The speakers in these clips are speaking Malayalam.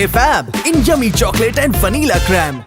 Parle Fab in yummy chocolate and vanilla crème.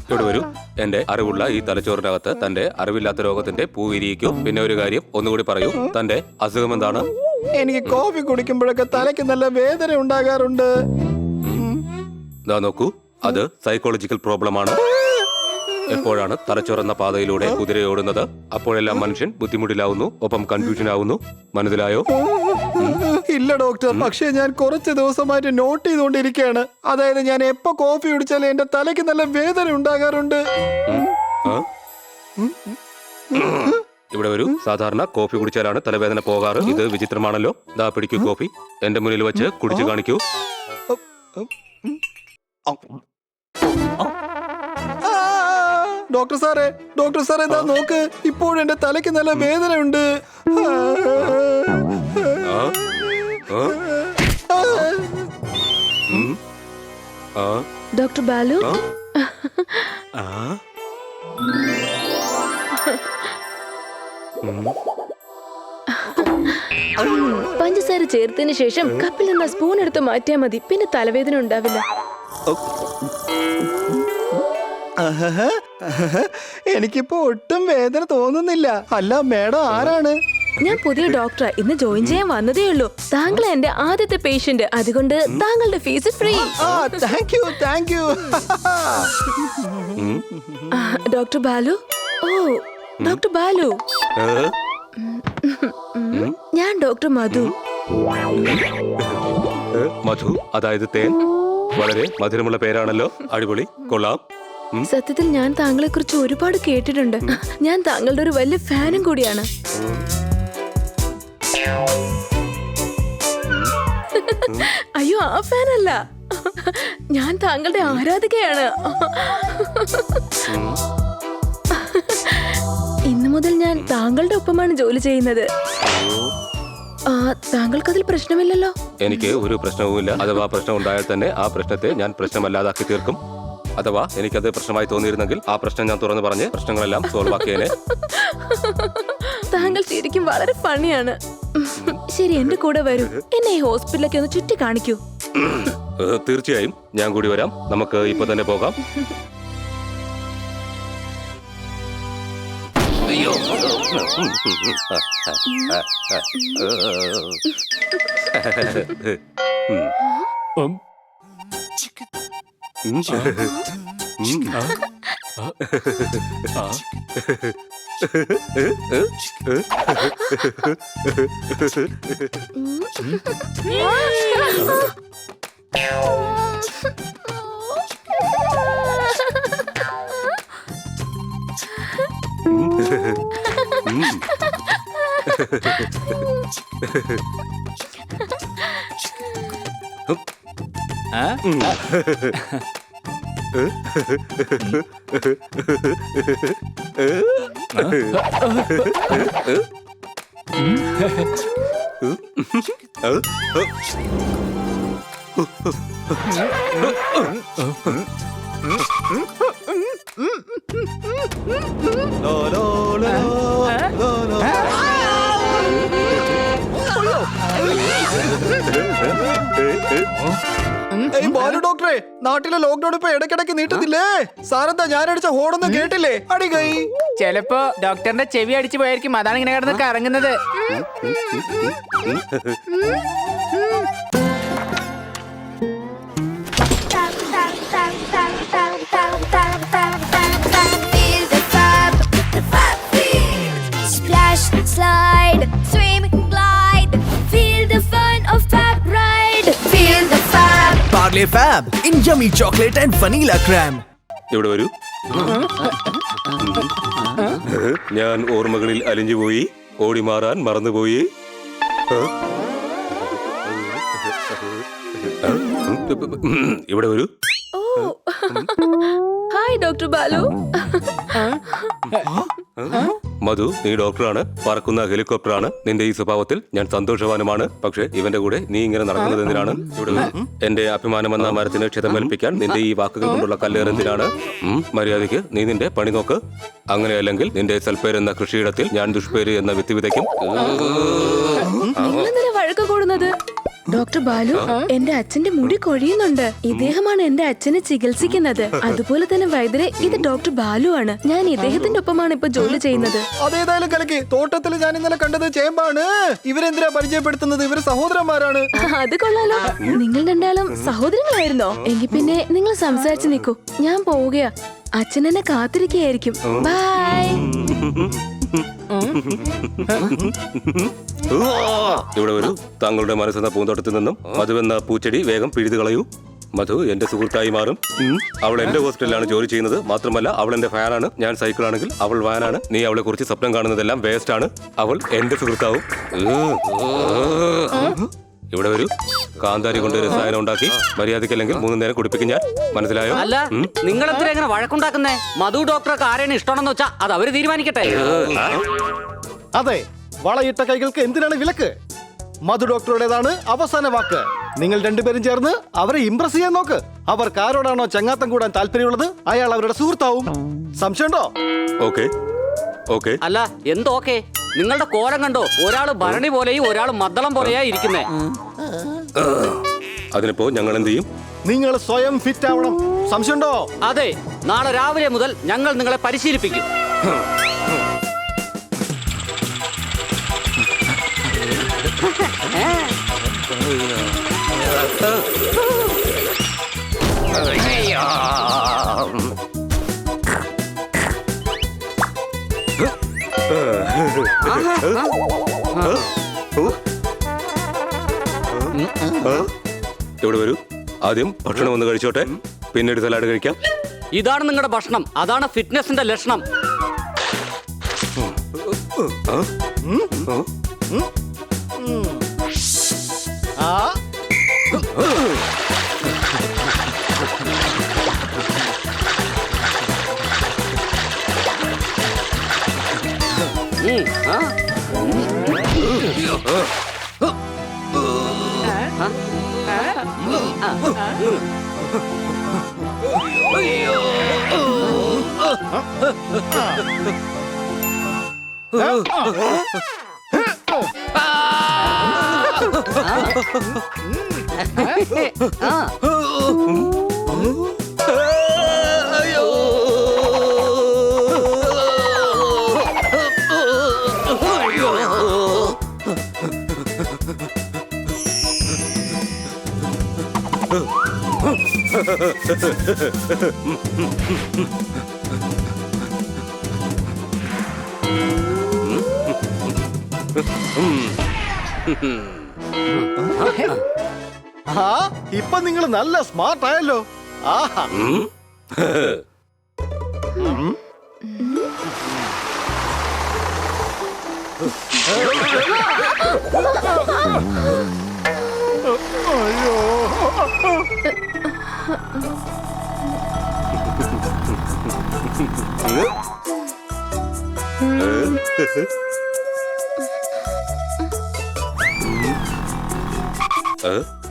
ഇവിടെ വരൂ. എന്റെ അറിവുള്ള ഈ തലച്ചോറിനകത്ത് തന്റെ അറിവില്ലാത്ത രോഗത്തിന്റെ പൂവിരിയിക്കൂ. പിന്നെ ഒരു കാര്യം ഒന്നുകൂടി പറയൂ, തന്റെ അസുഖം എന്താണ്? എനിക്ക് കോഫി കുടിക്കുമ്പോഴൊക്കെ തലയ്ക്ക് നല്ല വേദന ഉണ്ടാകാറുണ്ട്. ദാ നോക്കൂ, അത് സൈക്കോളജിക്കൽ പ്രോബ്ലം ആണ്. എപ്പോഴാണ് തലച്ചോറെന്ന പാതയിലൂടെ കുതിരയോടുന്നത്, അപ്പോഴെല്ലാം മനുഷ്യൻ ബുദ്ധിമുട്ടിലാവുന്നു, ഒപ്പം കൺഫ്യൂഷൻ ആവുന്നു. മനസ്സിലായോ? ഇല്ല ഡോക്ടർ, പക്ഷേ ഞാൻ കുറച്ച് ദിവസമായിട്ട് നോട്ട് ചെയ്തുകൊണ്ടിരിക്കുകയാണ്. അതായത് ഞാൻ എപ്പോ കോഫി കുടിച്ചാലും എന്റെ തലയ്ക്ക് നല്ല വേദന ഉണ്ടാകാറുണ്ട്. ഇവിടെ വരൂ. സാധാരണ കോഫി കുടിച്ചാലാണ് തലവേദന പോകാറ്. ഇത് വിചിത്രമാണല്ലോ. ദാ പിടിക്കൂ കോഫി, എന്റെ മുന്നിൽ വെച്ച് കുടിച്ചു കാണിക്കൂ. ഡോക്ടർ സാറേ ഇതാ നോക്ക്, ഇപ്പോഴും എന്റെ തലയ്ക്ക് നല്ല വേദനയുണ്ട്. ഡോക്ടർ ബാലു, പഞ്ചസാര ചേർത്തതിന് ശേഷം കപ്പിൽ നിന്ന് സ്പൂൺ എടുത്ത് മാറ്റിയാൽ മതി. പിന്നെ തലവേദന ഉണ്ടാവില്ല. എനിക്കിപ്പോ ഒട്ടും വേദന തോന്നുന്നില്ല. അല്ല മേഡം ആരാണ്? ഞാൻ പുതിയ ഡോക്ടറാ, ഇന്ന് ജോയിൻ ചെയ്യാൻ വന്നതേ ഉള്ളൂ. താങ്കൾ എന്റെ ആദ്യത്തെ പേഷ്യന്റ്, അതുകൊണ്ട് താങ്കളുടെ fees free. Thank you. Doctor Balu. ഓ ഡോക്ടർ ബാലു, ഞാൻ ഡോക്ടർ മധു. മധു, അതായത് തേൻ. വളരെ മധുരമുള്ള പേരാണല്ലോ. അടിപൊളി, കൊള്ളാം. സത്യത്തിൽ ഞാൻ താങ്കളെ കുറിച്ച് ഒരുപാട് കേട്ടിട്ടുണ്ട്. ഞാൻ താങ്കളുടെ ഒരു വലിയ ഫാനും കൂടിയാണ്. അയ്യോ, ആ ഫാൻ അല്ല, ഞാൻ താങ്കളുടെ ആരാധികയാണ്. ഇന്നു മുതൽ ഞാൻ താങ്കളുടെ ഒപ്പമാണ് ജോലി ചെയ്യുന്നത്. താങ്കൾക്കതിൽ പ്രശ്നമില്ലല്ലോ? എനിക്ക് ഒരു പ്രശ്നവുമില്ല. അഥവാ പ്രശ്നം ഉണ്ടായാൽ തന്നെ ആ പ്രശ്നത്തെ ഞാൻ പ്രശ്നമല്ലാതാക്കി തീർക്കും. അഥവാ എനിക്കത് പ്രശ്നമായി തോന്നിയിരുന്നെങ്കിൽ ആ പ്രശ്നം ഞാൻ തുറന്നു പറഞ്ഞ് പ്രശ്നങ്ങളെല്ലാം സോൾവ് ആക്കിയേനെ. താങ്കൾ ശരിക്കും വളരെ ഫണ്ണിയാണ്. ശരി, എന്റെ കൂടെ വരൂ. എന്നെ ഈ ഹോസ്പിറ്റലിലേക്ക് ഒന്ന് ചുറ്റി കാണിക്കൂ. തീർച്ചയായും ഞാൻ കൂടി വരാം. നമുക്ക് ഇപ്പൊ തന്നെ പോകാം. അയ്യോ, ബാലു ഡോക്ടറെ, നാട്ടിലെ ലോക്ക്ഡൌൺ ഇപ്പൊ ഇടയ്ക്കിടയ്ക്ക് നീട്ടുന്നില്ലേ? സാറെന്താ ഞാനടിച്ച ഹോണൊന്നും കേട്ടില്ലേ? അടി കൈ. ചിലപ്പോ ഡോക്ടറിന്റെ ചെവി അടിച്ചു പോയായിരിക്കും, അതാണ് ഇങ്ങനെ കിടന്ന് കറങ്ങുന്നത്. Slide, swim, glide, feel the fun of Fab ride, feel the Fab. Parle Fab in yummy chocolate and vanilla crème. ഇവിടെ വരൂ. ഞാൻ ഓർമ്മകളിൽ അലിഞ്ഞുപോയി, ഓടി മാറാൻ മറന്നുപോയി. ഇവിടെ വരൂ. Hi doctor Balu. മധു, നീ ഡോക്ടറാണ്, പറക്കുന്ന ഹെലികോപ്റ്ററാണ്. നിന്റെ ഈ സ്വഭാവത്തിൽ ഞാൻ സന്തോഷവാനുമാണ്. പക്ഷേ ഇവന്റെ കൂടെ നീ ഇങ്ങനെ നടക്കുന്നത് എന്തിനാണ്? ഇവിടെ വരൂ. എന്റെ അഭിമാനമെന്ന മരത്തിന് ക്ഷതമേൽപ്പിക്കാൻ നിന്റെ ഈ വാക്കുകൾ കൊണ്ടുള്ള കല്ലേറെന്തിനാണ്? മര്യാദയ്ക്ക് നീ നിന്റെ പണി നോക്ക്. അങ്ങനെയല്ലെങ്കിൽ നിന്റെ സൽപ്പേര് എന്ന കൃഷിയിടത്തിൽ ഞാൻ ദുഷ്പേര് എന്ന വിത്ത് വിതയ്ക്കും. നിങ്ങളെന്തിനാ വഴക്ക് കൂടുന്നത്? ഡോക്ടർ ബാലു, എന്റെ അച്ഛന്റെ മുടി കൊഴിയുന്നുണ്ട്. ഇദ്ദേഹമാണ് എന്റെ അച്ഛനെ ചികിത്സിക്കുന്നത്. അതുപോലെ തന്നെ വൈദ്യരെ, ഇത് ഡോക്ടർ ബാലു ആണ്. ഞാൻ ഇദ്ദേഹത്തിന്റെ ഒപ്പമാണ് ഇപ്പൊ ജോലി ചെയ്യുന്നത്. അതേതായാലും കലക്കി. തോട്ടത്തിൽ ഞാൻ ഇന്നലെ കണ്ടത് ചേമ്പാണ്. ഇവരെന്തിനാ പരിചയപ്പെടുത്തുന്നത്? ഇവര് സഹോദരന്മാരാണ്. അത് കൊള്ളാലോ. നിങ്ങൾ രണ്ടാളും സഹോദരങ്ങളായിരുന്നോ? എങ്കിൽ പിന്നെ നിങ്ങൾ സംസാരിച്ചു നിൽക്കൂ. ഞാൻ പോവുകയാ. അച്ഛൻ എന്നെ കാത്തിരിക്കുകയായിരിക്കും. ബൈ. ഇവിടെ വരൂ. താങ്കളുടെ മനസ്സെന്ന പൂന്തോട്ടത്തിൽ നിന്നും മധുവെന്ന പൂച്ചെടി വേഗം പിഴുതു കളയൂ. മധു എന്റെ സുഹൃത്തായി മാറും. അവൾ എന്റെ ഹോസ്പിറ്റലിലാണ് ജോലി ചെയ്യുന്നത്. മാത്രമല്ല അവൾ എന്റെ ഫാനാണ്. ഞാൻ സൈക്കിളാണെങ്കിൽ അവൾ വാനാണ്. നീ അവളെ കുറിച്ച് സ്വപ്നം കാണുന്നതെല്ലാം വേസ്റ്റ് ആണ്. അവൾ എന്റെ സുഹൃത്താവും. ഇവിടെ വരൂ. കാന്താരി കൊണ്ട് രസായനം ഉണ്ടാക്കി മര്യാദയ്ക്കല്ലെങ്കിൽ 3 നേരം കുടിപ്പിക്കും ഞാൻ. മനസ്സിലായോ? അല്ല, നിങ്ങൾ എത്ര എങ്ങനെ വഴക്കുണ്ടാക്കുന്നേ? മധു ഡോക്ടർക്ക് ആരെയാണ് ഇഷ്ടമാണെന്ന് വെച്ചാ അത് അവര് തീരുമാനിക്കട്ടെ. അതെ, വളയിട്ട കൈകൾക്ക് എന്തിനാണ് വിലക്ക്? മധു ഡോക്ടറുടേതാണ് അവസാന വാക്ക്. നിങ്ങൾ രണ്ടുപേരും ചേർന്ന് അവരെ ഇംപ്രസ് ചെയ്യാൻ നോക്ക്. അവർക്ക് ആരോടാണോ ചങ്ങാത്തം കൂടാൻ താല്പര്യമുള്ളത് അയാൾ അവരുടെ സുഹൃത്താവും. സംശയമുണ്ടോ? Okay okay. അല്ല, എന്തോക്കെ? നിങ്ങളുടെ കോലം കണ്ടോ? ഒരാള് ഭരണി പോലെയും ഒരാള് മദ്ദളം പോലെയാ ഇരിക്കുന്നേ. അതിനിപ്പോ ഞങ്ങൾ എന്ത് ചെയ്യും? നിങ്ങൾ സ്വയം ഫിറ്റ് ആവണം. സംശയമുണ്ടോ? അതെ, നാളെ രാവിലെ മുതൽ ഞങ്ങൾ നിങ്ങളെ പരിശീലിപ്പിക്കും. ഇവിടെ വരൂ. ആദ്യം ഭക്ഷണം ഒന്ന് കഴിച്ചോട്ടെ, പിന്നീട് സലാഡ് കഴിക്കാം. ഇതാണ് നിങ്ങളുടെ ഭക്ഷണം. അതാണ് ഫിറ്റ്നസിന്റെ ലക്ഷണം. ഇപ്പൊ നിങ്ങൾ നല്ല സ്മാർട്ട് ആയല്ലോ. ആഹാ. അയ്യോ.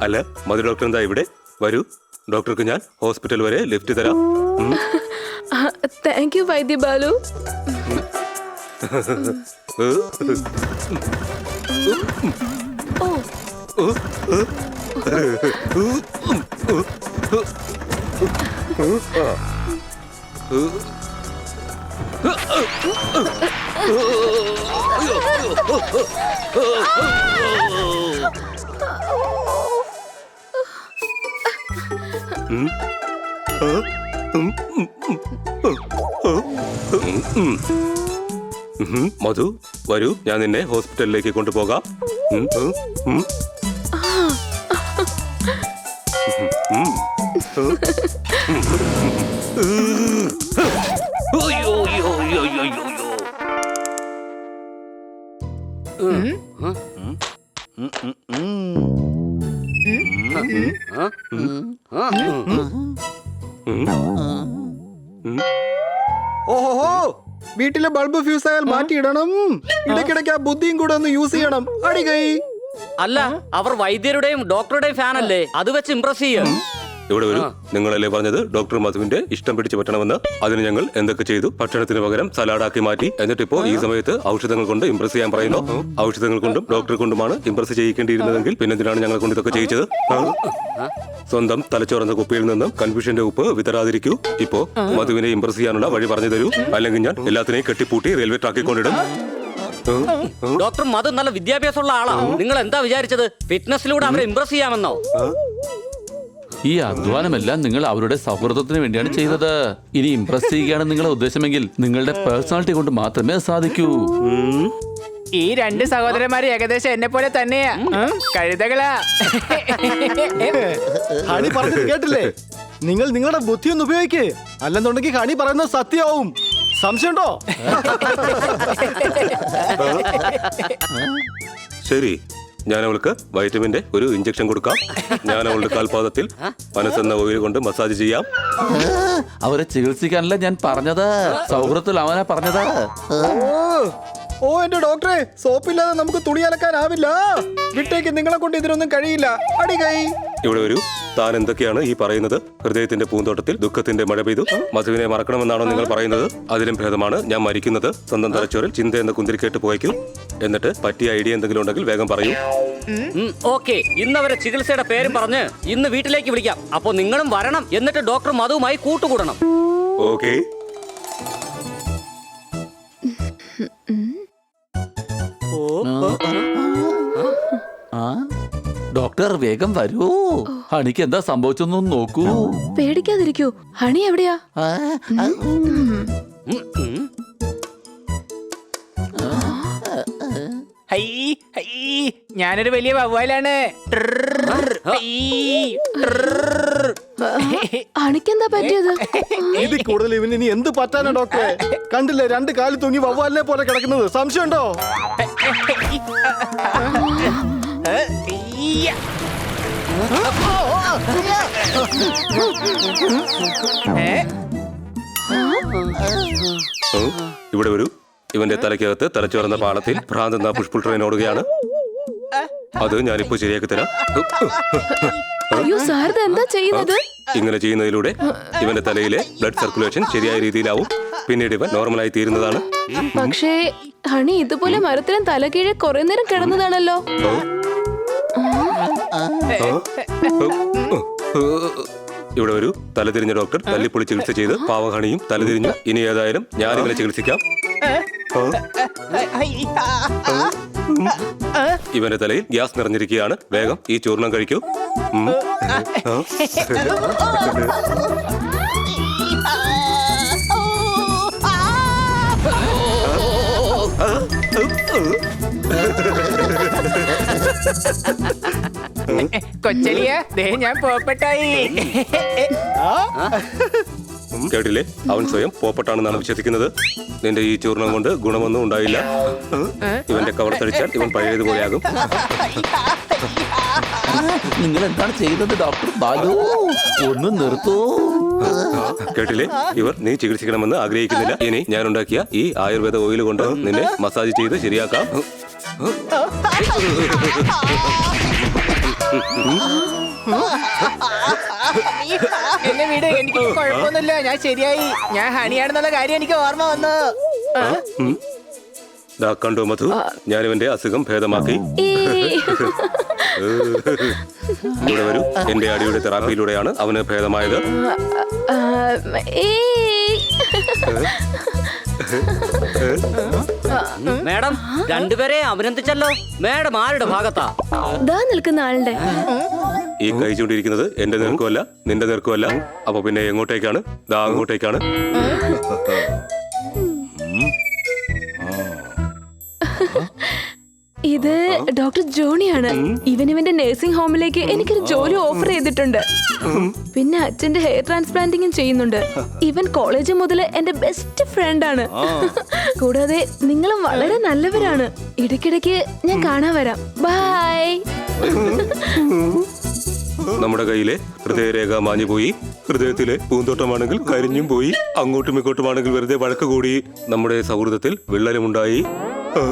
അല്ല, മധു ഡോക്ടർ എന്താ ഇവിടെ? വരൂ, ഡോക്ടർക്ക് ഞാൻ ഹോസ്പിറ്റൽ വരെ ലിഫ്റ്റ് തരാം. താങ്ക് യു വൈദ്യ ബാലു. മധു വരൂ, ഞാൻ നിന്നെ ഹോസ്പിറ്റലിലേക്ക് കൊണ്ടുപോകാം. ഓഹോ, വീട്ടിലെ ബൾബ് ഫ്യൂസ് ആയാൽ മാറ്റിയിടണം. ഇടയ്ക്കിടയ്ക്ക് ആ ബുദ്ധിയും കൂടെ ഒന്ന് യൂസ് ചെയ്യണം. അടികൈ. അല്ല, അവർ വൈദ്യരുടെയും ഡോക്ടറുടെയും ഫാൻ അല്ലേ, അത് വെച്ച് ഇംപ്രസ് ചെയ്യും. ഇവിടെ വരൂ. നിങ്ങളല്ലേ പറഞ്ഞത് ഡോക്ടർ മധുവിന്റെ ഇഷ്ടം പിടിച്ചു പറ്റണമെന്ന്? അതിന് ഞങ്ങൾ എന്തൊക്കെ ചെയ്തു? ഭക്ഷണത്തിന് പകരം സലാഡാക്കി മാറ്റി. എന്നിട്ടിപ്പോ ഈ സമയത്ത് ഔഷധങ്ങൾ കൊണ്ട് ഇംപ്രസ് ചെയ്യാൻ പറയുന്നു. ഔഷധങ്ങൾ കൊണ്ടും ഡോക്ടറെ കൊണ്ടുമാണ് ഇംപ്രസ് ചെയ്യിക്കേണ്ടിയിരുന്നതെങ്കിൽ പിന്നെന്തിനാണ് ഞങ്ങളെ കൊണ്ട് ഇതൊക്കെ ചെയ്യിച്ചത്? സ്വന്തം തലച്ചോറന്ന കുപ്പിയിൽ നിന്നും കൺഫ്യൂഷന്റെ ഉപ്പ് വിതറാതിരിക്കൂ. ഇപ്പോ മധുവിനെ ഇംപ്രസ് ചെയ്യാനുള്ള വഴി പറഞ്ഞു തരൂ. അല്ലെങ്കിൽ ഞാൻ എല്ലാത്തിനെയും കെട്ടിപ്പൂട്ടി റെയിൽവേ ട്രാക്കിൽ കൊണ്ടിടും. ഡോക്ടർ മധു നല്ല വിദ്യാഭ്യാസമുള്ള ആളാ. നിങ്ങൾ എന്താ വിചാരിച്ചത്? ഫിറ്റ്നസിലൂടെ അവരെ ഇംപ്രസ് ചെയ്യാമെന്നോ? ഈ അധ്വാനമെല്ലാം നിങ്ങൾ അവരുടെ സൗഹൃദത്തിന് വേണ്ടിയാണ് ചെയ്തത്. ഇനി ഇംപ്രസ് ചെയ്യുകയാണ് നിങ്ങളുടെ ഉദ്ദേശമെങ്കിൽ നിങ്ങളുടെ പേഴ്സണാലിറ്റി കൊണ്ട് മാത്രമേ അത് സാധിക്കൂ. ഈ രണ്ട് സഹോദരന്മാര് ഏകദേശം എന്നെ പോലെ തന്നെയാ. കഴുതകളാ. ഹണി പറഞ്ഞത് കേട്ടില്ലേ? നിങ്ങൾ നിങ്ങളുടെ ബുദ്ധി ഒന്ന് ഉപയോഗിക്കേ, അല്ലെന്നുണ്ടെങ്കിൽ ഹണി പറയുന്നത് സത്യമാവും. സംശയമുണ്ടോ? ശരി, ഞാൻ അവൾക്ക് വൈറ്റമിന്റെ ഒരു ഇഞ്ചക്ഷൻ കൊടുക്കാം. ഞാൻ അവളുടെ കാൽപാദത്തിൽ മനസ്സെന്ന ഓയിൽ കൊണ്ട് മസാജ് ചെയ്യാം. അവരെ ചികിത്സിക്കാനല്ല ഞാൻ പറഞ്ഞത്, സൗഹൃദത്തിൽ അവനാ പറഞ്ഞത്. ഓ എന്റെ ഡോക്ടറെ, സോപ്പില്ലാതെ നമുക്ക് തുണി അലക്കാനാവില്ല. വിട്ടേക്ക്, നിങ്ങളെ കൊണ്ട് ഇതിനൊന്നും കഴിയില്ല. അടികൈ. ഇവിടെ വരൂ. താൻ എന്തൊക്കെയാണ് ഈ പറയുന്നത്? ഹൃദയത്തിന്റെ പൂന്തോട്ടത്തിൽ ദുഃഖത്തിന്റെ മഴ പെയ്തു. മധുവിനെ മറക്കണമെന്നാണോ നിങ്ങൾ പറയുന്നത്? അതിലും ഭേദമാണ് ഞാൻ മരിക്കുന്നത്. സ്വന്തം തലച്ചോറിൽ ചിന്ത എന്ന കുന്തിരിക്കേട്ട് പോയിക്കൂ. എന്നിട്ട് പറ്റിയ ഐഡിയ എന്തെങ്കിലും ഉണ്ടെങ്കിൽ വേഗം പറയൂ. ഓക്കെ, ഇന്ന് അവരെ ചികിത്സയുടെ പേരും പറഞ്ഞ് ഇന്ന് വീട്ടിലേക്ക് വിളിക്കാം. അപ്പൊ നിങ്ങളും വരണം. എന്നിട്ട് ഡോക്ടർ മധുവുമായി കൂട്ടുകൂടണം. ഓക്കെ. ഡോക്ടർ വേഗം വരൂ. ഹണിക്ക് എന്താ സംഭവിച്ചെന്ന് നോക്കൂ. പേടിക്കാതിരിക്കൂ. ഹണി എവിടെയാ? ഹൈ ഹൈ, ഞാനൊരു വലിയ വവ്വാലാണ്. ഹണിക്കെന്താ പറ്റിയത്? ഇതിൽ കൂടുതൽ ഇവന് ഇനി എന്ത് പറ്റാനാ ഡോക്ടറെ? കണ്ടില്ലേ, രണ്ട് കാലി തൂങ്ങി വവ്വാലിനെ പോലെ കിടക്കുന്നത്. സംശയമുണ്ടോ? ഇവിടെ വരൂ. ഇവന്റെ തലയ്ക്കകത്ത് തലച്ചോറുന്ന പാളത്തിൽ ഭ്രാന്ത് എന്ന പുഷ്പുൾ ട്രെയിൻ ഓടുകയാണ്. അത് ഞാനിപ്പോ ശരിയാക്കി തരാം. അയ്യോ സാരദ, എന്താ ചെയ്യുന്നത്? ഇങ്ങനെ ചെയ്യുന്നതിലൂടെ ഇവന്റെ തലയിലെ ബ്ലഡ് സർക്കുലേഷൻ ശരിയായ രീതിയിലാവും. പിന്നീട് ഇവൻ നോർമലായി തീരുന്നതാണ്. പക്ഷേ ഹണി ഇതുപോലെ മരത്തിലും തലകീഴെ കുറെ നേരം കിടന്നതാണല്ലോ. ഇവിടെ ഒരു തലതിരിഞ്ഞ ഡോക്ടർ തല്ലിപ്പൊളി ചികിത്സ ചെയ്ത് പാവഹണിയും തലതിരിഞ്ഞു. ഇനി ഏതായാലും ഞാനിവനെ ചികിത്സിക്കാം. ഇവന്റെ തലയിൽ ഗ്യാസ് നിറഞ്ഞിരിക്കുകയാണ്. വേഗം ഈ ചൂർണം കഴിക്കൂ. കൊച്ചലിയ, ദേ ഞാൻ പോപ്പട്ടായി. കേട്ടില്ലേ? അവൻ സ്വയം പോപ്പട്ടാണെന്നാണ് വിശ്വസിക്കുന്നത്. നിന്റെ ഈ ചൂർണം കൊണ്ട് ഗുണമൊന്നും ഉണ്ടായില്ല. ഇവന്റെ കവർത്തടിച്ചാൽ ഇവൻ പഴയതുപോലെയാകും. നിങ്ങൾ എന്താണ് ചെയ്യുന്നത് ഡോക്ടർ ബാലു? ഒന്ന് നിർത്തൂ. കേട്ടില്ലേ? ഇവർ നീ ചികിത്സിക്കണമെന്ന് ആഗ്രഹിക്കുന്നില്ല. ഇനി ഞാൻ ഉണ്ടാക്കിയ ഈ ആയുർവേദ ഓയിൽ കൊണ്ട് നിന്നെ മസാജ് ചെയ്ത് ശരിയാക്കാം. എന്നെ വീട്, എനിക്ക് കുഴപ്പമൊന്നുമില്ല. ഞാൻ ശരിയായി. ഞാൻ ഹണിയാണെന്നുള്ള കാര്യം എനിക്ക് ഓർമ്മ വന്നു. ദാ കണ്ടോ മധു, ഞാനിവന്റെ അസുഖം ഭേദമാക്കി. ഇവിടെ വരൂ. എന്റെ അടിയുടെ തെറാപ്പിയിലൂടെയാണ് അവന് ഭേദമായത്. മാഡം, രണ്ടുപേരെ അഭിനന്ദിച്ചല്ലോ. മാഡം ആരുടെ ഭാഗത്താ? ദാ നിൽക്കുന്ന ആളുടെ. ഈ കൈ ചൂണ്ടിരിക്കുന്നത് എന്റെ നേർക്കുമല്ല, നിന്റെ നേർക്കുമല്ല. അപ്പൊ പിന്നെ എങ്ങോട്ടേക്കാണ്? ദാ അങ്ങോട്ടേക്കാണ്. ഇത് ഡോക്ടർ ജോണിയാണ്. ഇവന്റെ നഴ്സിംഗ് ഹോമിലേക്ക് എനിക്കൊരു ജോലി ഓഫർ ചെയ്തിട്ടുണ്ട്. പിന്നെ അച്ഛന്റെ ഹെയർ ട്രാൻസ്പ്ലാന്റിങ്ങും ചെയ്യുന്നുണ്ട്. ഇവൻ കോളേജ് മുതൽ എന്റെ ബെസ്റ്റ് ഫ്രണ്ട് ആണ്. കൂടാതെ നിങ്ങളും വളരെ നല്ലവരാണ്. ഇടയ്ക്കിടയ്ക്ക് ഞാൻ കാണാൻ വരാം. ബൈ. നമ്മുടെ കയ്യിലെ ഹൃദയരേഖ മാഞ്ഞു പോയി, ഹൃദയത്തിലെ പൂന്തോട്ടമാണെങ്കിൽ കരിഞ്ഞും പോയി, അങ്ങോട്ടും ഇങ്ങോട്ടുമാണെങ്കിൽ വെറുതെ വഴക്ക് കൂടി, നമ്മുടെ സൗഹൃദത്തിൽ വിള്ളലുമുണ്ടായി. ആ